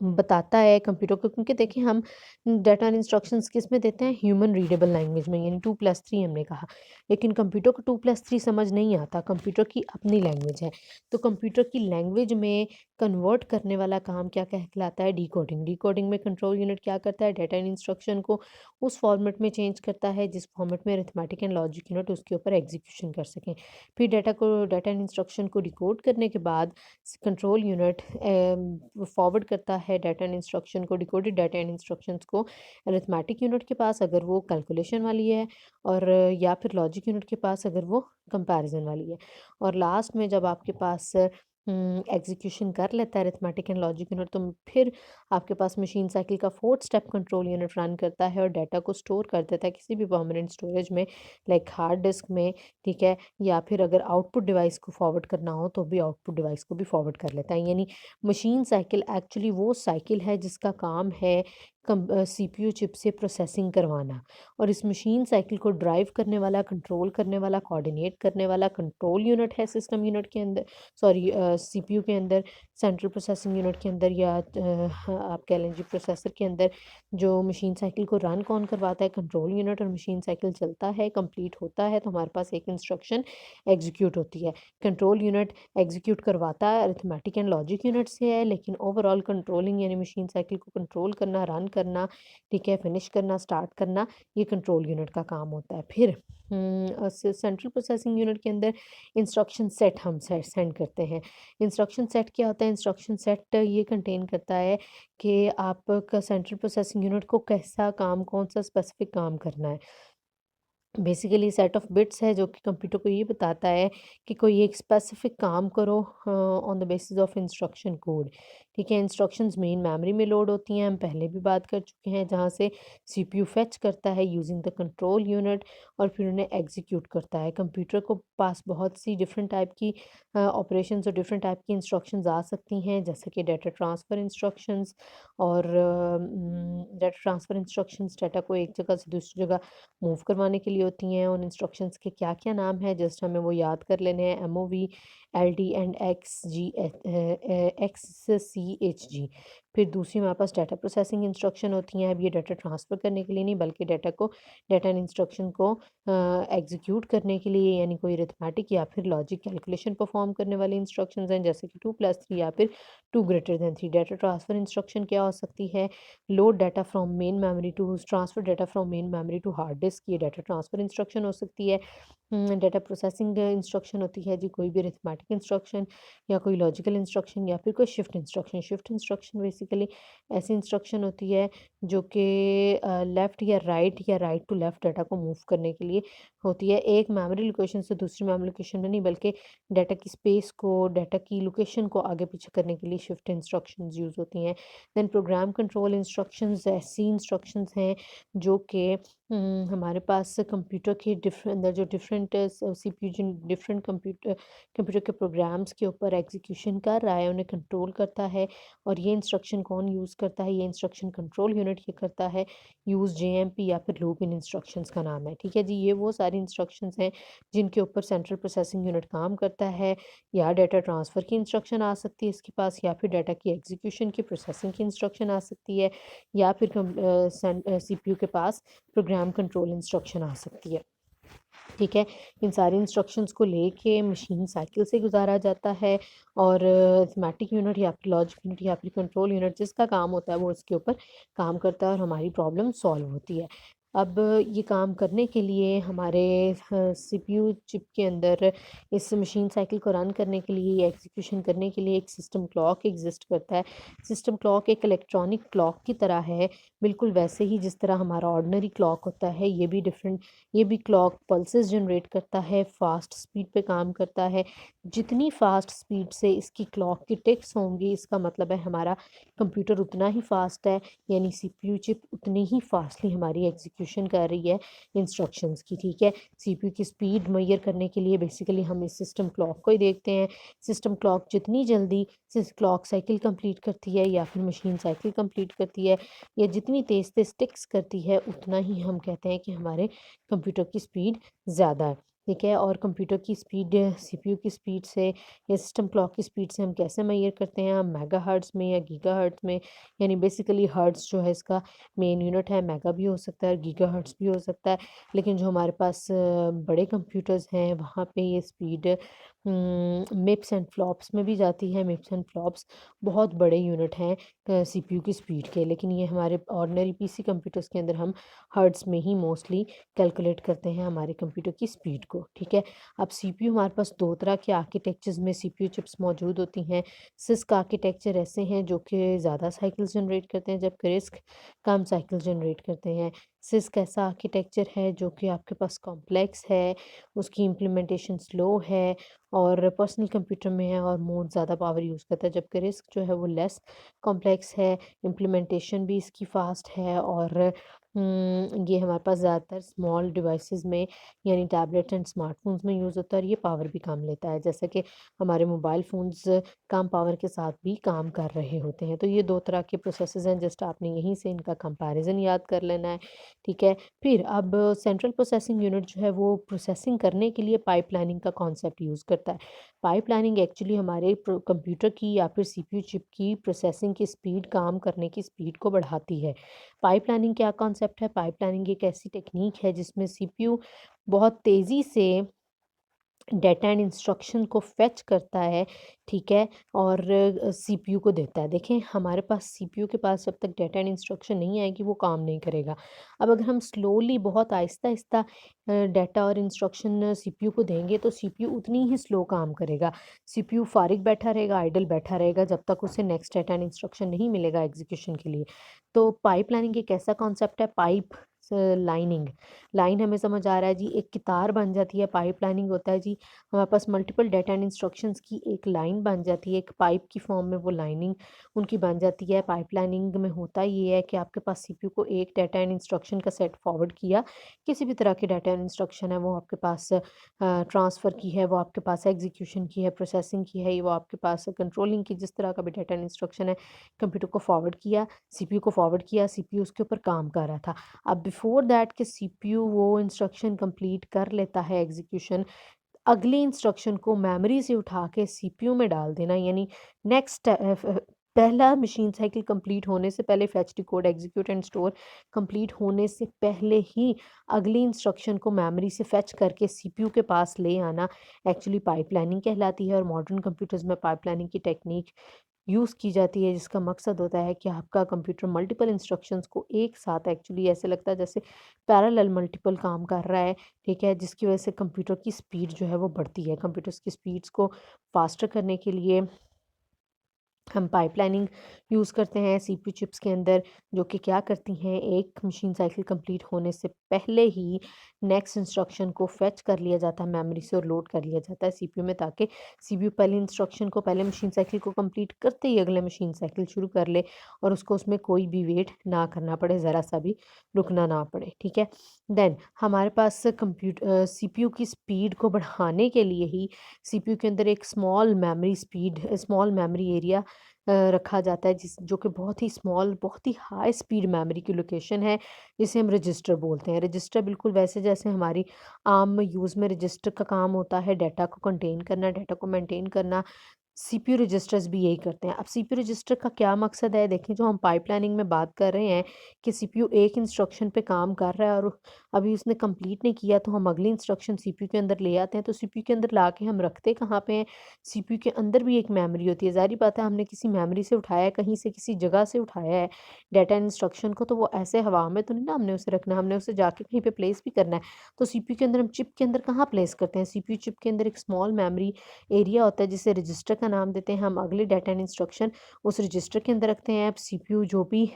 बताता है कंप्यूटर को, क्योंकि देखिए हम डाटा एंड इंस्ट्रक्शंस किस में देते हैं? ह्यूमन रीडेबल लैंग्वेज में, यानी 2+3 हमने कहा। लेकिन कंप्यूटर को 2+3 समझ नहीं आता, कंप्यूटर की अपनी लैंग्वेज है। तो कंप्यूटर की लैंग्वेज में कन्वर्ट करने वाला काम क्या कहलाता है? डिकोडिंग। डिकोडिंग में कंट्रोल यूनिट क्या करता है? डाटा एंड इंस्ट्रक्शन को उस फॉर्मेट में चेंज करता है जिस फॉर्मेट में अरिथमेटिक एंड लॉजिक यूनिट उसके ऊपर एग्जीक्यूशन कर सकें। फिर डाटा एंड इंस्ट्रक्शन को डिकोड करने के बाद कंट्रोल यूनिट फॉरवर्ड करता है डाटा एंड इंस्ट्रक्शन को, डिकोडेड डाटा एंड इंस्ट्रक्शंस को अरिथमेटिक यूनिट के पास अगर वो कैलकुलेशन वाली है, और या फिर लॉजिक यूनिट के पास अगर वो कंपैरिजन वाली है। और लास्ट में जब आपके पास एग्जीक्यूशन कर लेता है अरिथमेटिक एंड लॉजिक यूनिट, तो फिर आपके पास मशीन साइकिल का fourth step control unit run करता है और डाटा को स्टोर कर देता है किसी भी परमानेंट स्टोरेज में, लाइक हार्ड डिस्क में, ठीक है? या फिर अगर आउटपुट डिवाइस को फॉरवर्ड करना हो तो भी आउटपुट डिवाइस को भी फॉरवर्ड कर लेता है। यानी मशीन साइकिल एक्चुअली वो साइकिल है जिसका काम है सीपीयू चिप से प्रोसेसिंग करवाना, और इस मशीन साइकिल को ड्राइव करने वाला, कंट्रोल करने वाला, कोऑर्डिनेट करने वाला कंट्रोल यूनिट है सिस्टम यूनिट के अंदर, सॉरी सीपीयू के अंदर, सेंट्रल प्रोसेसिंग यूनिट के अंदर, या आप कह लीजिए प्रोसेसर के अंदर। जो मशीन साइकिल को रन कौन करवाता है? Control unit. और मशीन साइकिल चलता है, कंप्लीट होता है तो हमारे पास एक इंस्ट्रक्शन एग्जीक्यूट होती है। कंट्रोल यूनिट एग्जीक्यूट करवाता है अरिथमेटिक एंड लॉजिक यूनिट से है, लेकिन ओवरऑल कंट्रोलिंग यानी मशीन साइकिल को कंट्रोल करना, रन करना, ठीक है, फिनिश करना, स्टार्ट करना, ये कंट्रोल यूनिट का काम होता है। फिर सेंट्रल प्रोसेसिंग यूनिट के अंदर इंस्ट्रक्शन सेट हम सेंड करते हैं। इंस्ट्रक्शन सेट क्या होता है? इंस्ट्रक्शन सेट ये कंटेन करता है कि आपका सेंट्रल प्रोसेसिंग यूनिट को कैसा काम, कौन सा स्पेसिफिक काम करना है। बेसिकली सेट ऑफ बिट्स है जो कि कंप्यूटर को ये बताता है कि कोई एक स्पेसिफिक काम करो on the basis of instruction code. ठीक है, इंस्ट्रक्शंस मेन मेमोरी में लोड होती हैं, हम पहले भी बात कर चुके हैं, जहाँ से सीपीयू फेच करता है यूजिंग द कंट्रोल यूनिट और फिर उन्हें एग्जीक्यूट करता है। कंप्यूटर को पास बहुत सी डिफरेंट टाइप की ऑपरेशंस और डिफरेंट टाइप की इंस्ट्रक्शंस आ सकती हैं, जैसे कि डाटा ट्रांसफ़र इंस्ट्रक्शंस और डाटा ट्रांसफ़र इंस्ट्रक्शंस डाटा को एक जगह से दूसरी जगह मूव करवाने के लिए होती हैं। उन इंस्ट्रक्शंस के क्या क्या नाम है, जस्ट हमें वो याद कर लेने हैं। MOV, LD and XCHG। फिर दूसरी हमारे पास डाटा प्रोसेसिंग इंस्ट्रक्शन होती हैं। अब ये डाटा ट्रांसफ़र करने के लिए नहीं, बल्कि डाटा एंड इंस्ट्रक्शन को एग्जीक्यूट करने के लिए, यानी कोई अरिथमेटिक या फिर लॉजिक कैलकुलेशन परफॉर्म करने वाली इंस्ट्रक्शंस हैं, जैसे कि 2+3 या फिर 2 > 3। डाटा ट्रांसफ़र इंस्ट्रक्शन क्या हो सकती है? Load data from main memory to transfer data from main memory to hard disk, ये डाटा ट्रांसफ़र इंस्ट्रक्शन हो सकती है। डाटा प्रोसेसिंग इंस्ट्रक्शन होती है जी कोई भी अरिथमेटिक इंस्ट्रक्शन या कोई लॉजिकल इंस्ट्रक्शन या फिर कोई shift instruction. Shift instruction basically ऐसी इंस्ट्रक्शन होती है जो कि लेफ़्ट या राइट टू लेफ़्ट डाटा को मूव करने के लिए होती है, एक मेमोरी लोकेशन से दूसरी मेमोरी लोकेशन में नहीं, बल्कि डाटा की स्पेस को, डाटा की लोकेशन को आगे पीछे करने के लिए शिफ्ट इंस्ट्रक्शंस यूज़ होती हैं। देन प्रोग्राम कंट्रोल इंस्ट्रक्शंस ऐसी इंस्ट्रक्शंस हैं जो कि हमारे पास कंप्यूटर के अंदर जो डिफरेंट सीपीयू जिन डिफरेंट कंप्यूटर के प्रोग्राम्स के ऊपर एग्जीक्यूशन कर रहा है उन्हें कंट्रोल करता है। और ये इंस्ट्रक्शन कौन यूज़ करता है? ये इंस्ट्रक्शन कंट्रोल यूनिट ये करता है। यूज़ JMP या फिर लूप इन इंस्ट्रक्शंस का नाम है। ठीक है जी, ये वो सारी इंस्ट्रक्शंस हैं जिनके ऊपर सेंट्रल प्रोसेसिंग यूनिट काम करता है। या डाटा ट्रांसफ़र की इंस्ट्रक्शन आ सकती है इसके पास, या फिर डाटा की एग्जीक्यूशन की प्रोसेसिंग की इंस्ट्रक्शन आ सकती है, या फिर सीपीयू के पास प्रोग्राम कंट्रोल इंस्ट्रक्शन आ सकती है। ठीक है, इन सारी इंस्ट्रक्शंस को लेके मशीन साइकिल से गुजारा जाता है और अरिथमेटिक यूनिट या फिर लॉजिक यूनिट या फिर कंट्रोल यूनिट जिसका काम होता है वो इसके ऊपर काम करता है और हमारी प्रॉब्लम सॉल्व होती है। अब ये काम करने के लिए हमारे सीपीयू चिप के अंदर इस मशीन साइकिल को रन करने के लिए, एग्जीक्यूशन करने के लिए एक सिस्टम क्लॉक एग्जिस्ट करता है। सिस्टम क्लॉक एक इलेक्ट्रॉनिक क्लॉक की तरह है, बिल्कुल वैसे ही जिस तरह हमारा ऑर्डिनरी क्लॉक होता है। ये भी क्लॉक पल्सेस जनरेट करता है, फास्ट स्पीड पे काम करता है। जितनी फास्ट स्पीड से इसकी क्लॉक की टिक्स होंगी, इसका मतलब है हमारा कंप्यूटर उतना ही फास्ट है, यानी सीपीयू चिप उतनी ही फास्टली हमारी एग्जीक्यूशन कर रही है इंस्ट्रक्शंस की। ठीक है, सीपीयू की स्पीड मेजर करने के लिए बेसिकली हम इस सिस्टम क्लॉक को ही देखते हैं। सिस्टम क्लॉक जितनी जल्दी क्लॉक साइकिल कंप्लीट करती है या फिर मशीन साइकिल कंप्लीट करती है, या जितनी तेज़ तेज़ टिक्स करती है, उतना ही हम कहते हैं कि हमारे कंप्यूटर की स्पीड ज़्यादा है। ठीक है, और कंप्यूटर की स्पीड सीपीयू की स्पीड से या सिस्टम क्लॉक की स्पीड से हम कैसे मेजर करते हैं? हम मेगाहर्ट्ज़ में या गीगाहर्ट्ज़ में, यानी बेसिकली हर्ट्ज़ जो है इसका मेन यूनिट है, मेगा भी हो सकता है, गीगाहर्ट्ज़ भी हो सकता है। लेकिन जो हमारे पास बड़े कंप्यूटर्स हैं वहाँ पे ये स्पीड मिप्स एंड फ्लॉप्स में भी जाती है। मिप्स एंड फ्लॉप्स बहुत बड़े यूनिट हैं सीपीयू की स्पीड के, लेकिन ये हमारे ऑर्डिनरी पीसी कंप्यूटर्स के अंदर हम हर्ट्ज़ में ही मोस्टली कैलकुलेट करते हैं हमारे कंप्यूटर की स्पीड को। ठीक है, अब सीपीयू हमारे पास दो तरह के आर्किटेक्चर्स में सीपीयू चिप्स मौजूद होती हैं। सिस्क आर्किटेक्चर ऐसे हैं जो कि ज़्यादा साइकिल्स जनरेट करते हैं, जबकि रिस्क कम साइकिल जनरेट करते हैं। सिस्क ऐसा आर्किटेक्चर है जो कि आपके पास कॉम्प्लेक्स है, उसकी इम्प्लीमेंटेशन स्लो है और पर्सनल कंप्यूटर में है और मोड ज़्यादा पावर यूज़ करता है, जबकि रिस्क जो है वो लेस कॉम्प्लेक्स है, इम्प्लीमेंटेशन भी इसकी फ़ास्ट है और ये हमारे पास ज़्यादातर स्मॉल डिवाइसेस में यानी टैबलेट एंड स्मार्टफोन्स में यूज़ होता है और ये पावर भी कम लेता है, जैसे कि हमारे मोबाइल फ़ोन्स कम पावर के साथ भी काम कर रहे होते हैं। तो ये दो तरह के प्रोसेसेस हैं, जस्ट आपने यहीं से इनका कंपैरिजन याद कर लेना है। ठीक है, फिर अब सेंट्रल प्रोसेसिंग यूनिट जो है वो प्रोसेसिंग करने के लिए पाइपलाइनिंग का कॉन्सेप्ट यूज़ करता है। पाइपलाइनिंग एक्चुअली हमारे कंप्यूटर की या फिर सीपीयू चिप की प्रोसेसिंग की स्पीड, काम करने की स्पीड को बढ़ाती है। पाइपलाइनिंग क्या कॉन्सेप्ट है? पाइपलाइनिंग एक ऐसी टेक्नीक है जिसमें सीपीयू बहुत तेज़ी से डेटा एंड इंस्ट्रक्शन को फेच करता है, ठीक है, और सीपीयू को देता है। देखें, हमारे पास सीपीयू के पास जब तक डेटा एंड इंस्ट्रक्शन नहीं आएगी वो काम नहीं करेगा। अब अगर हम स्लोली बहुत आहिस्ता-आहिस्ता डेटा और इंस्ट्रक्शन सीपीयू को देंगे तो सीपीयू उतनी ही स्लो काम करेगा। सीपीयू फ़ारिग बैठा रहेगा, आइडल बैठा रहेगा जब तक उसे नेक्स्ट डेटा एंड इंस्ट्रक्शन नहीं मिलेगा एग्ज़ीक्यूशन के लिए। तो पाइपलाइनिंग एक ऐसा कॉन्सेप्ट है, पाइप लाइनिंग। लाइन हमें समझ आ रहा है जी, एक कितार बन जाती है, पाइप लाइनिंग होता है जी, हमारे पास मल्टीपल डेटा एंड इंस्ट्रक्शंस की एक लाइन बन जाती है, एक पाइप की फॉर्म में वो लाइनिंग उनकी बन जाती है। पाइप लाइनिंग में होता ये है कि आपके पास सीपीयू को एक डाटा एंड इंस्ट्रक्शन का सेट फॉरवर्ड किया, किसी भी तरह की डाटा एंड इंस्ट्रक्शन है वो आपके पास ट्रांसफ़र की है, वो आपके पास एग्जीक्यूशन की है, प्रोसेसिंग की है, वो आपके पास कंट्रोलिंग की, जिस तरह का भी डाटा एंड इंस्ट्रक्शन है, कंप्यूटर को फॉरवर्ड किया, सीपीयू को फॉरवर्ड किया, सीपीयू उसके ऊपर काम कर रहा था। अब बिफोर दैट कि सीपीयू वो इंस्ट्रक्शन कंप्लीट कर लेता है एग्जीक्यूशन, अगली इंस्ट्रक्शन को मेमोरी से उठा के सीपीयू में डाल देना, यानी नेक्स्ट पहला मशीन साइकिल कंप्लीट होने से पहले, fetch decode execute and store complete होने से पहले ही अगली इंस्ट्रक्शन को मेमोरी से फेच करके सीपीयू के पास ले आना एक्चुअली पाइपलाइनिंग कहलाती है। और मॉडर्न कंप्यूटर्स में पाइपलाइनिंग की टेक्निक यूज़ की जाती है, जिसका मकसद होता है कि आपका कंप्यूटर मल्टीपल इंस्ट्रक्शंस को एक साथ, एक्चुअली ऐसे लगता है जैसे पैरेलल मल्टीपल काम कर रहा है, ठीक है, जिसकी वजह से कंप्यूटर की स्पीड जो है वो बढ़ती है। कंप्यूटर्स की स्पीड्स को फास्टर करने के लिए हम पाइपलाइनिंग यूज़ करते हैं सीपीयू चिप्स के अंदर, जो कि क्या करती हैं, एक मशीन साइकिल कंप्लीट होने से पहले ही नेक्स्ट इंस्ट्रक्शन को फेच कर लिया जाता है मेमोरी से और लोड कर लिया जाता है सीपीयू में, ताकि सीपीयू पहले इंस्ट्रक्शन को, पहले मशीन साइकिल को कंप्लीट करते ही अगले मशीन साइकिल शुरू कर ले और उसको उसमें कोई भी वेट ना करना पड़े, ज़रा सा भी रुकना ना पड़े, ठीक है। देन हमारे पास सीपीयू की स्पीड को बढ़ाने के लिए ही सीपीयू के अंदर एक स्मॉल मेमोरी एरिया रखा जाता है, जो कि बहुत ही स्मॉल, बहुत ही हाई स्पीड मेमोरी की लोकेशन है, जिसे हम रजिस्टर बोलते हैं। रजिस्टर बिल्कुल वैसे जैसे हमारी आम यूज़ में रजिस्टर का काम होता है, डाटा को कंटेन करना, डाटा को मेंटेन करना, सीपीयू रजिस्टर्स भी यही करते हैं। अब सीपीयू रजिस्टर का क्या मकसद है, देखिए, जो हम पाइपलाइनिंग में बात कर रहे हैं कि सीपीयू एक इंस्ट्रक्शन पे काम कर रहा है और अभी उसने कंप्लीट नहीं किया, तो हम अगली इंस्ट्रक्शन सीपीयू के अंदर ले आते हैं। तो सीपीयू के अंदर ला के हम रखते कहाँ पे हैं, सीपीयू के अंदर भी एक मेमोरी होती है। ज़ाहिर बात है, हमने किसी मेमोरी से उठाया है, कहीं से किसी जगह से उठाया है डाटा इंस्ट्रक्शन को, तो वो ऐसे हवा में तो नहीं ना हमने उसे रखना, हमने उसे जाके कहीं पे प्लेस भी करना है। तो सीपीयू के अंदर हम चिप के अंदर कहाँ प्लेस करते हैं, सीपीयू चिप के अंदर एक स्मॉल मेमोरी एरिया होता है, जिसे रजिस्टर का नाम देते हैं। हम अगले डाटा एंड इंस्ट्रक्शन उस रजिस्टर के अंदर रखते हैं। अब सीपीयू जो भी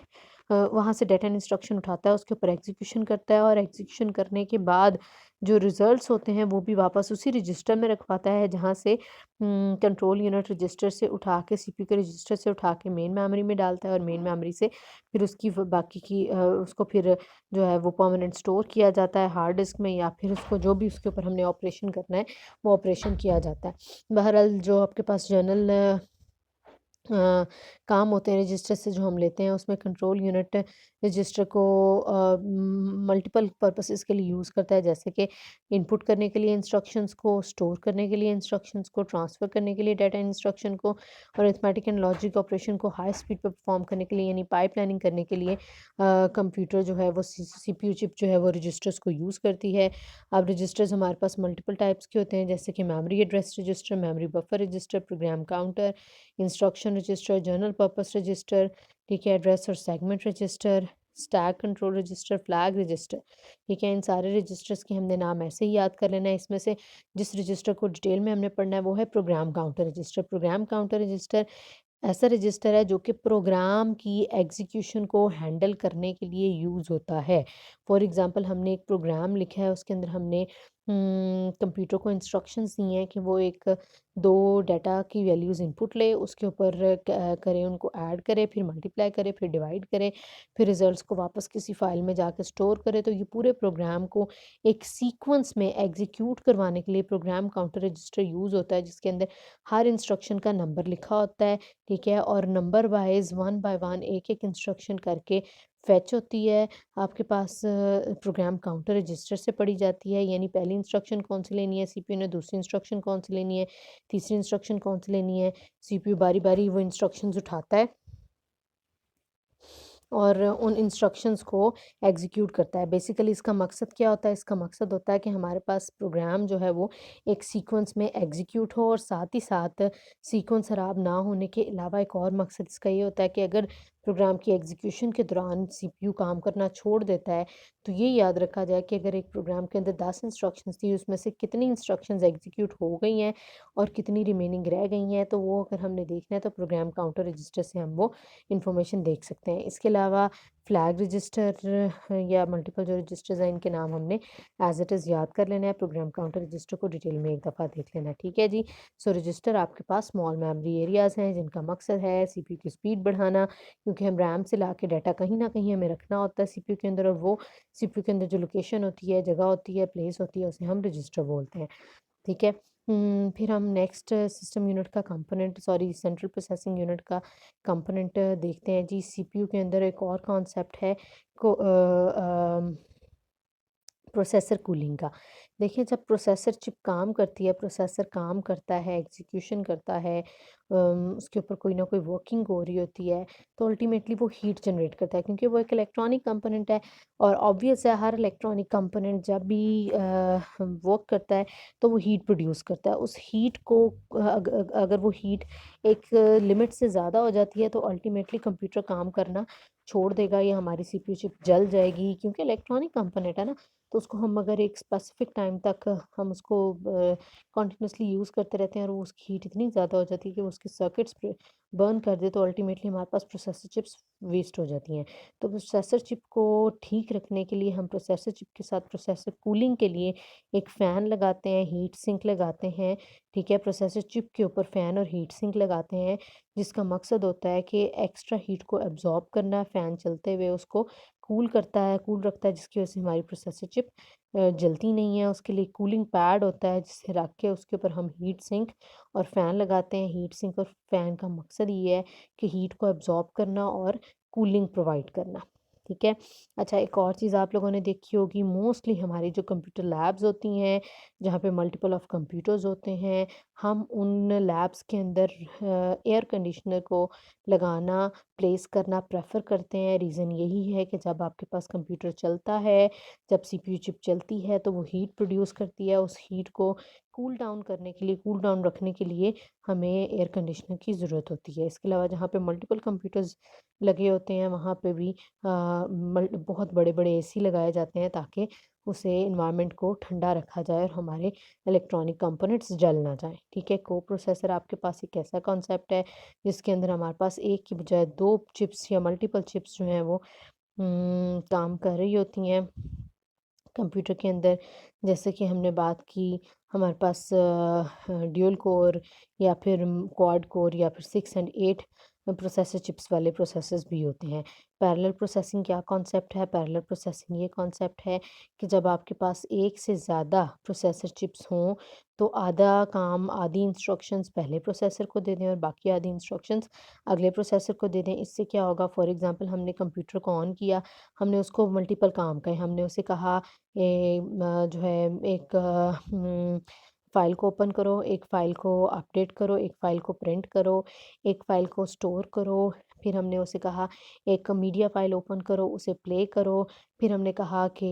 वहाँ से डाटा एंड इंस्ट्रक्शन उठाता है, उसके ऊपर एग्जीक्यूशन करता है और एग्जीक्यूशन करने के बाद जो रिजल्ट्स होते हैं वो भी वापस उसी रजिस्टर में रखवाता है, जहाँ से कंट्रोल यूनिट रजिस्टर से उठा के, सीपीयू के रजिस्टर से उठा के मेन मेमोरी में डालता है और मेन मेमोरी से फिर उसकी बाकी की उसको फिर जो है वो परमानेंट स्टोर किया जाता है हार्ड डिस्क में, या फिर उसको जो भी उसके ऊपर हमने ऑपरेशन करना है वो ऑपरेशन किया जाता है। बहरहाल जो आपके पास जर्नल काम होते हैं रजिस्टर से जो हम लेते हैं, उसमें कंट्रोल यूनिट रजिस्टर को मल्टीपल पर्पसेस के लिए यूज़ करता है, जैसे कि इनपुट करने के लिए इंस्ट्रक्शंस को, स्टोर करने के लिए इंस्ट्रक्शंस को, ट्रांसफ़र करने के लिए डाटा इंस्ट्रक्शन को, और अरिथमेटिक एंड लॉजिक ऑपरेशन को हाई स्पीड पे परफॉर्म करने के लिए, यानी पाइपलाइनिंग करने के लिए कंप्यूटर जो है वो सीपीयू चिप जो है वो रजिस्टर्स को यूज़ करती है। अब रजिस्टर्स हमारे पास मल्टीपल टाइप्स के होते हैं, जैसे कि memory address register, memory buffer register, program counter, instruction register, general purpose register, ठीक है, एड्रेस और segment register, stack control register, flag register, ठीक है। इन सारे रजिस्टर्स के हमने नाम ऐसे ही याद कर लेना है। इसमें से जिस रजिस्टर को डिटेल में हमने पढ़ना है वो है program counter register. Program counter register ऐसा रजिस्टर है जो कि प्रोग्राम की एग्जीक्यूशन को हैंडल करने के लिए यूज़ होता है। फॉर एग्ज़ाम्पल, हमने एक प्रोग्राम लिखा है, उसके अंदर हमने कंप्यूटर को इंस्ट्रक्शंस दी हैं कि वो एक 2 डाटा की वैल्यूज़ इनपुट ले, उसके ऊपर करे, उनको ऐड करे, फिर मल्टीप्लाई करे, फिर डिवाइड करे, फिर रिज़ल्ट्स को वापस किसी फ़ाइल में जाके स्टोर करे। तो ये पूरे प्रोग्राम को एक सीक्वेंस में एग्जीक्यूट करवाने के लिए प्रोग्राम काउंटर रजिस्टर यूज़ होता है, जिसके अंदर हर इंस्ट्रक्शन का नंबर लिखा होता है, ठीक है, और number wise one by one एक एक इंस्ट्रक्शन करके फैच होती है आपके पास, प्रोग्राम काउंटर रजिस्टर से पढ़ी जाती है, यानी पहली इंस्ट्रक्शन कौन सी लेनी है सीपीयू ने, दूसरी इंस्ट्रक्शन कौन सी लेनी है, तीसरी इंस्ट्रक्शन कौन सी लेनी है, सीपीयू बारी बारी वो इंस्ट्रक्शंस उठाता है और उन इंस्ट्रक्शंस को एग्जीक्यूट करता है। बेसिकली इसका मकसद क्या होता है, इसका मकसद होता है कि हमारे पास प्रोग्राम जो है वो एक सीक्वेंस में एग्जीक्यूट हो, और साथ ही साथ सीक्वेंस खराब ना होने के अलावा एक और मकसद इसका ये होता है कि अगर प्रोग्राम की एग्जीक्यूशन के दौरान सीपीयू काम करना छोड़ देता है, तो ये याद रखा जाए कि अगर एक प्रोग्राम के अंदर 10 इंस्ट्रक्शंस थी, उसमें से कितनी इंस्ट्रक्शंस एग्जीक्यूट हो गई हैं और कितनी रिमेनिंग रह गई हैं, तो वो अगर हमने देखना है तो प्रोग्राम काउंटर रजिस्टर से हम वो इन्फॉर्मेशन देख सकते हैं। इसके अलावा फ्लैग रजिस्टर या मल्टीपल जो रजिस्टर्स हैं इनके नाम हमने एज इट इज़ याद कर लेना है। प्रोग्राम काउंटर रजिस्टर को डिटेल में एक दफ़ा देख लेना है, ठीक है जी। सो रजिस्टर आपके पास स्मॉल मेमोरी एरियाज़ हैं जिनका मकसद है सीपीयू की स्पीड बढ़ाना, क्योंकि हम रैम से ला के डाटा कहीं ना कहीं हमें रखना होता है सीपीयू के अंदर, और वो सीपीयू के अंदर जो लोकेशन होती है, जगह होती है, प्लेस होती है, उसे हम रजिस्टर बोलते हैं, ठीक है। फिर हम नेक्स्ट सिस्टम यूनिट का component, sorry central processing unit का कंपोनेंट देखते हैं जी। सीपीयू के अंदर एक और कॉन्सेप्ट है को प्रोसेसर कूलिंग का। देखिए जब प्रोसेसर चिप काम करती है, प्रोसेसर काम करता है, एग्जीक्यूशन करता है, उसके ऊपर कोई ना कोई वर्किंग हो रही होती है, तो अल्टीमेटली वो हीट जनरेट करता है, क्योंकि वो एक इलेक्ट्रॉनिक कंपोनेंट है। और ऑब्वियस है हर इलेक्ट्रॉनिक कंपोनेंट जब भी वर्क करता है तो वो हीट प्रोड्यूस करता है। उस हीट को अगर वो हीट एक लिमिट से ज़्यादा हो जाती है तो अल्टीमेटली कंप्यूटर काम करना छोड़ देगा या हमारी सीपीयू चिप जल जाएगी, क्योंकि इलेक्ट्रॉनिक कंपोनेंट है ना। तो उसको हम अगर एक स्पेसिफिक टाइम तक हम उसको कंटिन्यूसली यूज़ करते रहते हैं और वो उसकी हीट इतनी ज़्यादा हो जाती है कि वो उसके सर्किट्स बर्न कर दे, तो अल्टीमेटली हमारे पास प्रोसेसर चिप्स वेस्ट हो जाती हैं। तो प्रोसेसर चिप को ठीक रखने के लिए हम प्रोसेसर चिप के साथ प्रोसेसर कूलिंग के लिए एक फ़ैन लगाते हैं, हीट सिंक लगाते हैं, ठीक है। प्रोसेसर चिप के ऊपर फ़ैन और हीट सिंक लगाते हैं, जिसका मकसद होता है कि एक्स्ट्रा हीट को एब्जॉर्ब करना, फ़ैन चलते हुए उसको कूल करता है, कूल रखता है, जिसकी वजह से हमारी प्रोसेसर चिप जलती नहीं है। उसके लिए कूलिंग पैड होता है जिसे रख के उसके ऊपर हम हीट सिंक और फ़ैन लगाते हैं। हीट सिंक और फ़ैन का मकसद ये है कि हीट को एब्जॉर्ब करना और कूलिंग प्रोवाइड करना, ठीक है। अच्छा, एक और चीज़ आप लोगों ने देखी होगी, मोस्टली हमारी जो कंप्यूटर लैब्स होती हैं जहाँ पे मल्टीपल ऑफ कंप्यूटर्स होते हैं, हम उन लैब्स के अंदर एयर कंडीशनर को लगाना, प्लेस करना प्रेफर करते हैं। रीज़न यही है कि जब आपके पास कंप्यूटर चलता है, जब सीपीयू चिप चलती है तो वो हीट प्रोड्यूस करती है। उस हीट को कूल डाउन करने के लिए, कूल डाउन रखने के लिए हमें एयर कंडीशनर की ज़रूरत होती है। इसके अलावा जहाँ पे मल्टीपल कंप्यूटर्स लगे होते हैं वहाँ पे भी बहुत बड़े बड़े एसी लगाए जाते हैं ताकि उसे इन्वायरमेंट को ठंडा रखा जाए और हमारे इलेक्ट्रॉनिक कंपोनेंट्स जल ना जाए, ठीक है। को प्रोसेसर आपके पास एक ऐसा कॉन्सेप्ट है जिसके अंदर हमारे पास एक की बजाय दो चिप्स या मल्टीपल चिप्स जो हैं वो काम कर रही होती हैं कंप्यूटर के अंदर। जैसे कि हमने बात की, हमारे पास ड्यूल कोर या फिर क्वाड कोर या फिर 6 और 8 प्रोसेसर चिप्स वाले प्रोसेसर्स भी होते हैं। पैरेलल प्रोसेसिंग क्या कॉन्सेप्ट है? पैरेलल प्रोसेसिंग ये कॉन्सेप्ट है कि जब आपके पास एक से ज़्यादा प्रोसेसर चिप्स हों तो आधा काम, आधी इंस्ट्रक्शंस पहले प्रोसेसर को दे दें और बाकी आधी इंस्ट्रक्शंस अगले प्रोसेसर को दे दें। इससे क्या होगा, फॉर एग्जांपल हमने कंप्यूटर को ऑन किया, हमने उसको मल्टीपल काम कहे, हमने उसे कहा जो है एक फ़ाइल को ओपन करो, एक फ़ाइल को अपडेट करो, एक फ़ाइल को प्रिंट करो, एक फ़ाइल को स्टोर करो। फिर हमने उसे कहा एक मीडिया फ़ाइल ओपन करो, उसे प्ले करो। फिर हमने कहा कि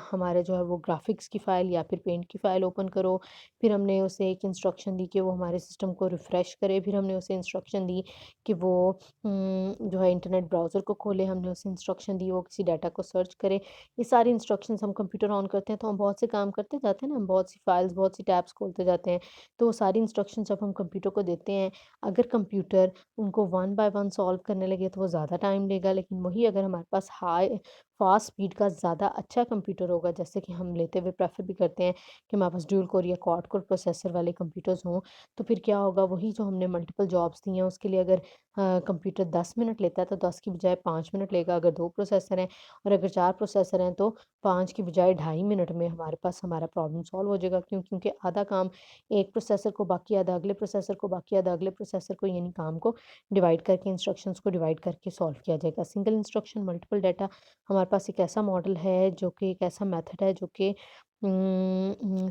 हमारे जो है वो ग्राफ़िक्स की फ़ाइल या फिर पेंट की फ़ाइल ओपन करो। फिर हमने उसे एक इंस्ट्रक्शन दी कि वो हमारे सिस्टम को रिफ़्रेश करे। फिर हमने उसे इंस्ट्रक्शन दी कि वो जो है इंटरनेट ब्राउज़र को खोले। हमने उसे इंस्ट्रक्शन दी वो किसी डाटा को सर्च करे। ये सारी इंस्ट्रक्शंस हम कंप्यूटर ऑन करते हैं तो हम बहुत से काम करते जाते हैं ना, हम बहुत सी फाइल्स, बहुत सी टैब्स खोलते जाते हैं। तो वो सारी इंस्ट्रक्शंस जब हम कंप्यूटर को देते हैं, अगर कंप्यूटर उनको वन बाय वन सॉल्व करने लगे तो वो ज़्यादा टाइम लेगा। लेकिन वही अगर हमारे पास हाई फास्ट स्पीड का ज़्यादा अच्छा कंप्यूटर होगा, जैसे कि हम लेते हुए प्रेफर भी करते हैं कि हमारे पास ड्यूल कोर या क्वाड कोर प्रोसेसर वाले कंप्यूटर्स हों, तो फिर क्या होगा, वही जो हमने मल्टीपल जॉब्स दी हैं उसके लिए अगर कंप्यूटर 10 मिनट लेता है तो 10 की बजाय 5 मिनट लेगा अगर 2 प्रोसेसर हैं, और अगर 4 प्रोसेसर हैं तो 5 की बजाय ढाई मिनट में हमारे पास हमारा प्रॉब्लम सॉल्व हो जाएगा। क्यों? क्योंकि आधा काम एक प्रोसेसर को, बाकी आधा अगले प्रोसेसर को, बाकी आधा अगले प्रोसेसर को, यानी काम को डिवाइड करके, इंस्ट्रक्शंस को डिवाइड करके सॉल्व किया जाएगा। सिंगल इंस्ट्रक्शन मल्टीपल डाटा हमारे पास एक ऐसा मॉडल है जो कि एक ऐसा मेथड है जो कि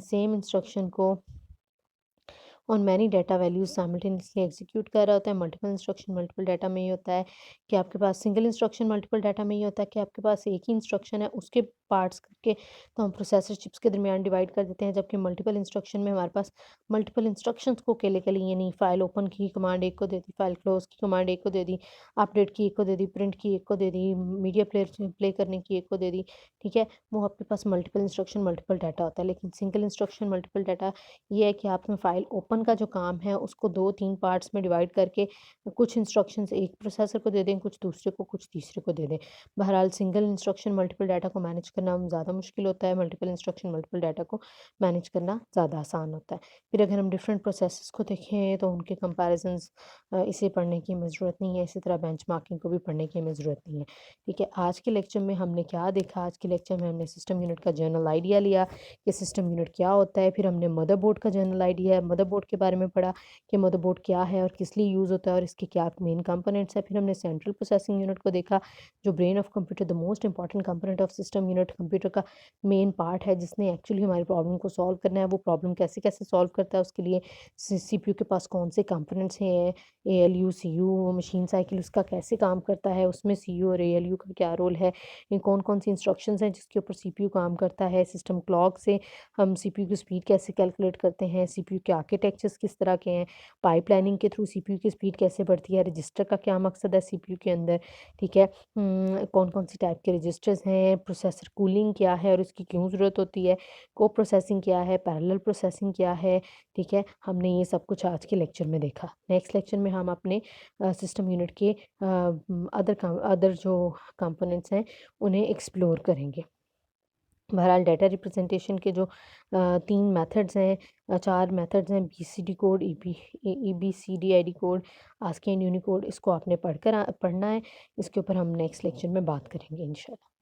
सेम इंस्ट्रक्शन को on many data values simultaneously execute कर रहा होता है। मल्टीपल इंस्ट्रक्शन मल्टीपल डाटा में ये होता है कि आपके पास, सिंगल इंस्ट्रक्शन मल्टीपल डाटा में ये होता है कि आपके पास एक ही इंस्ट्रक्शन है, उसके पार्ट्स करके तो हम प्रोसेसर चिप्स के दरमियान डिवाइड कर देते हैं, जबकि मल्टीपल इंस्ट्रक्शन में हमारे पास मल्टीपल इंस्ट्रक्शंस को अकेले के लिए, यानी फ़ाइल ओपन की कमांड एक को दे दी, फ़ाइल क्लोज़ की कमांड एक को दे दी, अपडेट की एक को दे दी, प्रिंट की एक को दे दी, मीडिया प्लेयर प्ले करने की एक को दे दी, ठीक है? वो आपके पास मल्टीपल इंस्ट्रक्शन मल्टीपल डाटा होता है। लेकिन सिंगल इंस्ट्रक्शन मल्टीपल डाटा ये है कि आपने फ़ाइल ओपन का जो काम है उसको 2-3 पार्ट्स में डिवाइड करके कुछ इंस्ट्रक्शंस एक प्रोसेसर को दे दें, कुछ दूसरे को, कुछ तीसरे को दे दें। बहरहाल सिंगल इंस्ट्रक्शन मल्टीपल डाटा को मैनेज करना ज़्यादा मुश्किल होता है, मल्टीपल इंस्ट्रक्शन मल्टीपल डाटा को मैनेज करना ज़्यादा आसान होता है। फिर अगर हम डिफरेंट प्रोसेसेस को देखें तो उनके कंपैरिजंस इसे पढ़ने की हमें ज़रूरत नहीं है, इसी तरह बेंचमार्किंग को भी पढ़ने की हमें ज़रूरत नहीं है। ठीक है, आज के लेक्चर में हमने क्या देखा? आज के लेक्चर में हमने सिस्टम यूनिट का जनरल आइडिया लिया कि सिस्टम यूनिट क्या होता है, फिर हमने मदरबोर्ड का जनरल आइडिया, मदरबोर्ड के बारे में पढ़ा कि मदरबोर्ड क्या है और किस लिए यूज़ होता है और इसके क्या मेन कंपोनेंट्स हैं। फिर हमने सेंट्रल प्रोसेसिंग यूनिट को देखा, जो brain of computer, the most important component of system unit, computer का मेन पार्ट है जिसने एक्चुअली हमारी प्रॉब्लम को सॉल्व करना है। वो प्रॉब्लम कैसे कैसे सॉल्व करता है, उसके लिए सीपीयू के पास कौन से कंपोनेंट्स हैं, एएलयू, सीयू, मशीन साइकिल उसका कैसे काम करता है, उसमें सीयू और एएलयू का क्या रोल है, कौन कौन सी इंस्ट्रक्शंस हैं जिसके ऊपर सीपीयू काम करता है, सिस्टम क्लॉक से हम सीपीयू की स्पीड कैसे कैलकुलेट करते हैं, सीपीयू के आर्किटेक्चर्स किस तरह के हैं, पाइपलाइनिंग के थ्रू सीपीयू की स्पीड कैसे बढ़ती है, रजिस्टर का क्या मकसद है सीपीयू के अंदर, ठीक है? कौन कौन सी टाइप के रजिस्टर्स हैं, प्रोसेसर कूलिंग क्या है और उसकी क्यों ज़रूरत होती है, को प्रोसेसिंग क्या है, पैरेलल प्रोसेसिंग क्या है, ठीक है? हमने ये सब कुछ आज के लेक्चर में देखा। नेक्स्ट लेक्चर में हम अपने सिस्टम यूनिट के अदर जो कंपोनेंट्स हैं उन्हें एक्सप्लोर करेंगे। बहरहाल डाटा रिप्रेजेंटेशन के जो 3 मेथड्स हैं, 4 मेथड्स हैं, BCD code, EBCDIC code, ASCII and Unicode, इसको आपने पढ़ना है। इसके ऊपर हम नेक्स्ट लेक्चर में बात करेंगे इंशाल्लाह।